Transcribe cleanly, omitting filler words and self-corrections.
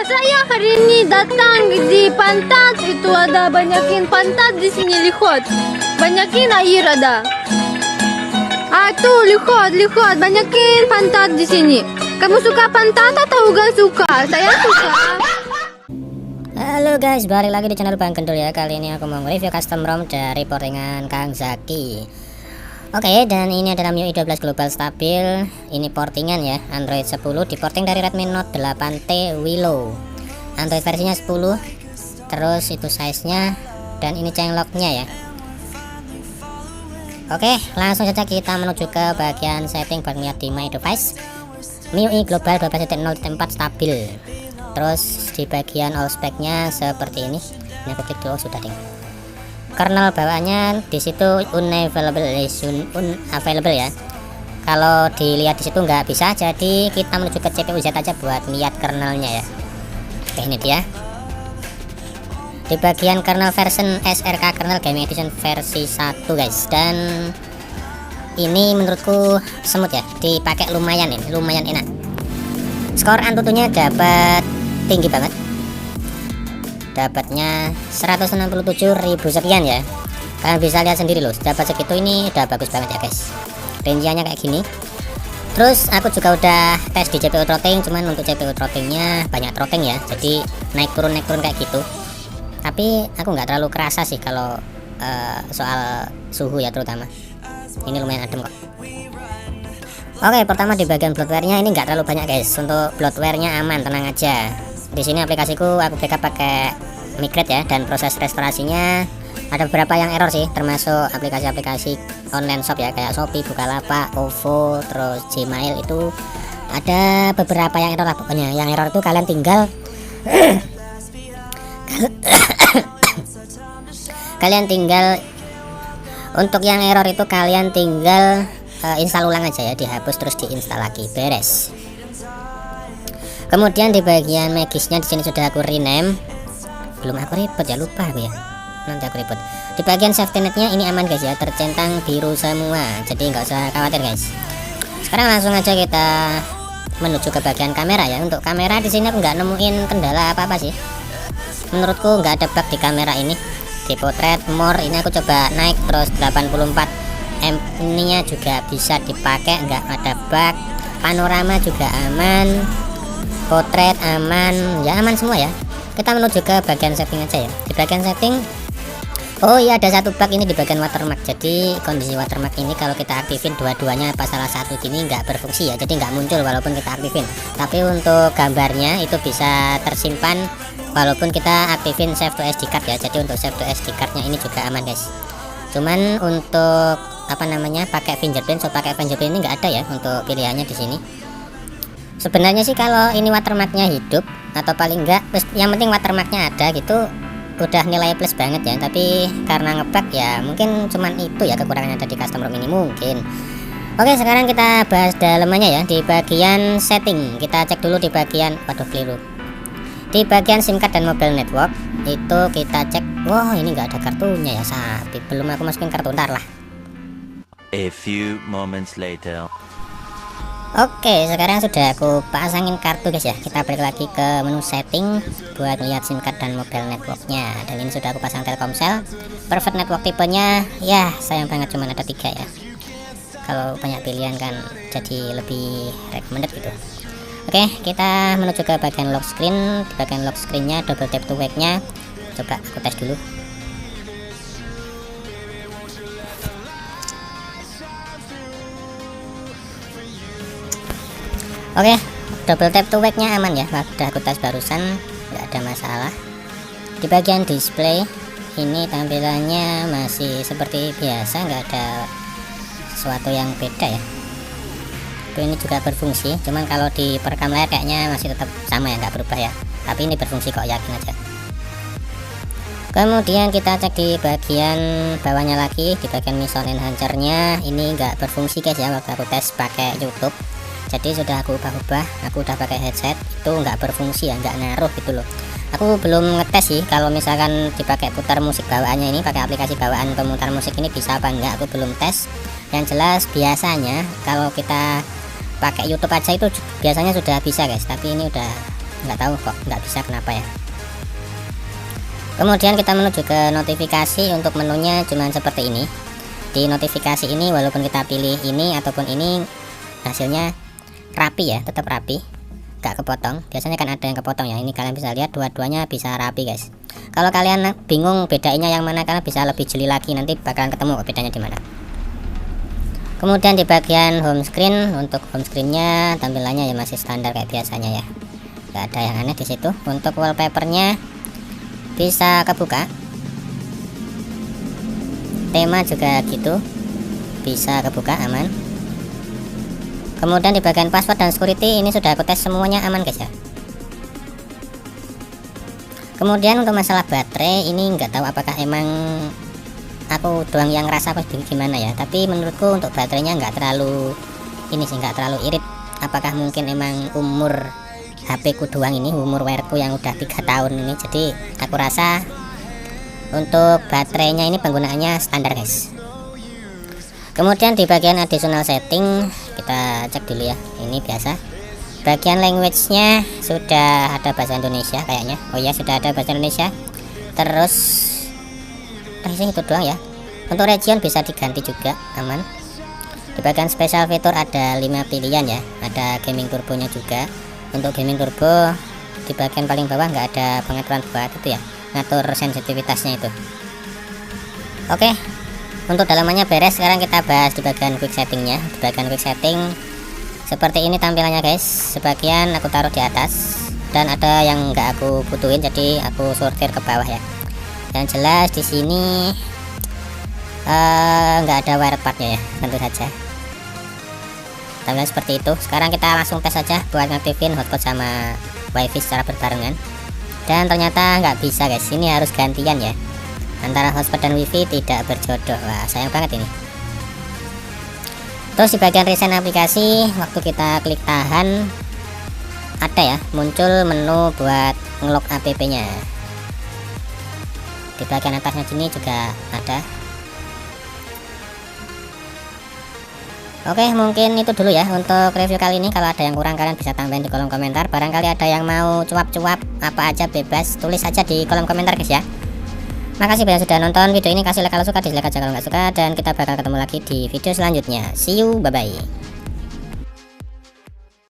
Saya hari ini datang di pantat. Itu ada banyakin pantat di sini, lihat. Banyakin air ada. Tuh lihat banyakin pantat di sini. Kamu suka pantat atau gak suka? Saya suka. Halo guys, balik lagi di channel Bang Gendul ya. Kali ini aku mau review custom ROM dari portingan Kang Zaki. Oke, dan ini adalah MIUI 12 Global Stabil. Ini portingan ya, Android 10, diporting dari Redmi Note 8T Willow. Android versinya 10. Terus itu size-nya, dan ini changelog-nya ya. Oke, langsung saja kita menuju ke bagian setting buat melihat di My Device. MIUI Global 12.0.4 stabil. Terus di bagian all spec-nya seperti ini. Ini aku klik dulu, sudah ding. Kernel bawaannya di situ unavailable ya. Kalau dilihat di situ nggak bisa, jadi kita menuju ke CPU Z aja buat lihat kernelnya ya. Oke, ini dia. Di bagian kernel version SRK kernel Gaming Edition versi 1 guys, dan ini menurutku semut ya, dipakai lumayan enak. Skor Antutunya dapat tinggi banget, dapatnya 167.000 sekian ya. Kalian bisa lihat sendiri loh, dapat segitu ini udah bagus banget ya guys. Range-nya kayak gini. Terus aku juga udah tes di CPU throttling, cuman untuk CPU throttling-nya banyak throttling ya, jadi naik turun kayak gitu. Tapi aku nggak terlalu kerasa sih kalau soal suhu ya, terutama ini lumayan adem kok. Oke, pertama di bagian bloatware-nya ini nggak terlalu banyak guys. Untuk bloatware-nya aman, tenang aja. Di sini aplikasiku aku backup pakai Migrate ya, dan proses restorasinya ada beberapa yang error sih, termasuk aplikasi-aplikasi online shop ya, kayak Shopee, Bukalapak, OVO, terus Gmail, itu ada beberapa yang error lah pokoknya. Yang error itu kalian tinggal untuk yang error itu kalian tinggal install ulang aja ya, dihapus terus diinstal lagi, beres. Kemudian di bagian magisnya di sini sudah aku rename. Belum aku reboot ya, lupa aku ya. Nanti aku reboot. Di bagian safety netnya ini aman guys ya, tercentang biru semua, jadi nggak usah khawatir guys. Sekarang langsung aja kita menuju ke bagian kamera ya. Untuk kamera di sini aku nggak nemuin kendala apa sih. Menurutku nggak ada bug di kamera ini. Di portrait more ini aku coba naik terus 84 ininya juga bisa dipakai, nggak ada bug. Panorama juga aman, potret aman ya, aman semua ya. Kita menuju ke bagian setting aja ya. Di bagian setting, oh iya, ada satu bug ini di bagian watermark. Jadi kondisi watermark ini kalau kita aktifin dua-duanya apa salah satu gini nggak berfungsi ya, jadi nggak muncul walaupun kita aktifin. Tapi untuk gambarnya itu bisa tersimpan walaupun kita aktifin save to SD card ya. Jadi untuk save to SD cardnya ini juga aman guys. Cuman untuk apa namanya, pakai fingerprint, so pakai fingerprint ini nggak ada ya untuk pilihannya di sini. Sebenarnya sih kalau ini watermarknya hidup atau paling enggak, yang penting watermarknya ada gitu, udah nilai plus banget ya. Tapi karena ngebug ya, mungkin cuman itu ya kekurangannya ada di custom ROM ini mungkin. Oke, sekarang kita bahas dalamannya ya. Di bagian setting kita cek dulu di bagian, waduh keliru, di bagian SIM card dan mobile network itu kita cek. Wah, ini nggak ada kartunya ya, sapi. Belum aku masukin kartu, ntar lah. A few moments later. Oke, sekarang sudah aku pasangin kartu guys ya. Kita balik lagi ke menu setting buat lihat SIM card dan mobile networknya. Dan ini sudah aku pasang Telkomsel. Perfect network tipenya ya, sayang banget cuma ada 3 ya. Kalau banyak pilihan kan jadi lebih recommended gitu. Oke, kita menuju ke bagian lock screen. Di bagian lock screennya double tap to wake nya. Coba aku tes dulu. Oke, double tap to wake nya aman ya. Udah aku tes barusan, nggak ada masalah. Di bagian display ini tampilannya masih seperti biasa, nggak ada sesuatu yang beda ya. Ini juga berfungsi, cuman kalau di perekam layar kayaknya masih tetap sama ya, nggak berubah ya. Tapi ini berfungsi kok, yakin aja. Kemudian kita cek di bagian bawahnya lagi, di bagian mission enhancer-nya ini nggak berfungsi guys ya, waktu aku tes pakai YouTube. Jadi sudah aku ubah-ubah, aku udah pakai headset, itu nggak berfungsi ya, nggak ngaruh gitu loh. Aku belum ngetes sih kalau misalkan dipakai putar musik bawaannya ini, pakai aplikasi bawaan pemutar musik ini bisa apa enggak, aku belum tes. Yang jelas biasanya kalau kita pakai YouTube aja itu biasanya sudah bisa guys, tapi ini udah nggak tahu kok nggak bisa, kenapa ya. Kemudian kita menuju ke notifikasi. Untuk menunya cuman seperti ini. Di notifikasi ini walaupun kita pilih ini ataupun ini, hasilnya rapi ya, tetap rapi, gak kepotong. Biasanya kan ada yang kepotong ya, ini kalian bisa lihat dua-duanya bisa rapi guys. Kalau kalian bingung bedanya yang mana, kalian bisa lebih jeli lagi, nanti bakalan ketemu bedanya di mana. Kemudian di bagian home screen, untuk home screennya tampilannya ya masih standar kayak biasanya ya, gak ada yang aneh di situ. Untuk wallpapernya bisa kebuka, tema juga gitu bisa kebuka, aman. Kemudian di bagian password dan security ini sudah aku tes semuanya aman guys ya. Kemudian untuk masalah baterai ini nggak tahu apakah emang aku doang yang ngerasa apa gimana ya, tapi menurutku untuk baterainya nggak terlalu ini sih, nggak terlalu irit. Apakah mungkin emang umur HP ku doang ini, umur wearku yang udah 3 tahun ini, jadi aku rasa untuk baterainya ini penggunaannya standar guys. Kemudian di bagian additional setting kita cek dulu ya, ini biasa. Bagian language-nya sudah ada bahasa Indonesia kayaknya. Oh ya, sudah ada bahasa Indonesia. Terus itu doang ya. Untuk region bisa diganti juga, aman. Di bagian special fitur ada 5 pilihan ya, ada gaming turbonya juga. Untuk gaming turbo di bagian paling bawah nggak ada pengaturan buat itu ya, ngatur sensitivitasnya itu. Oke, untuk dalamannya beres. Sekarang kita bahas di bagian quick settingnya. Di bagian quick setting seperti ini tampilannya guys. Sebagian aku taruh di atas dan ada yang nggak aku butuhin, jadi aku sortir ke bawah ya. Yang jelas di sini nggak ada wire partnya ya, tentu saja. Tampilan seperti itu. Sekarang kita langsung tes saja buat ngaktifin hotspot sama wifi secara berbarengan, dan ternyata nggak bisa guys. Ini harus gantian ya, antara hotspot dan wifi tidak berjodoh. Wah, sayang banget ini. Terus di bagian resign aplikasi, waktu kita klik tahan ada ya, muncul menu buat ngelok app nya. Di bagian atasnya sini juga ada. Oke, mungkin itu dulu ya untuk review kali ini. Kalau ada yang kurang kalian bisa tambahin di kolom komentar. Barangkali ada yang mau cuap-cuap apa aja bebas, tulis aja di kolom komentar guys ya. Makasih banyak sudah nonton video ini. Kasih like kalau suka, dislike aja kalau nggak suka, dan kita bakal ketemu lagi di video selanjutnya. See you, bye bye.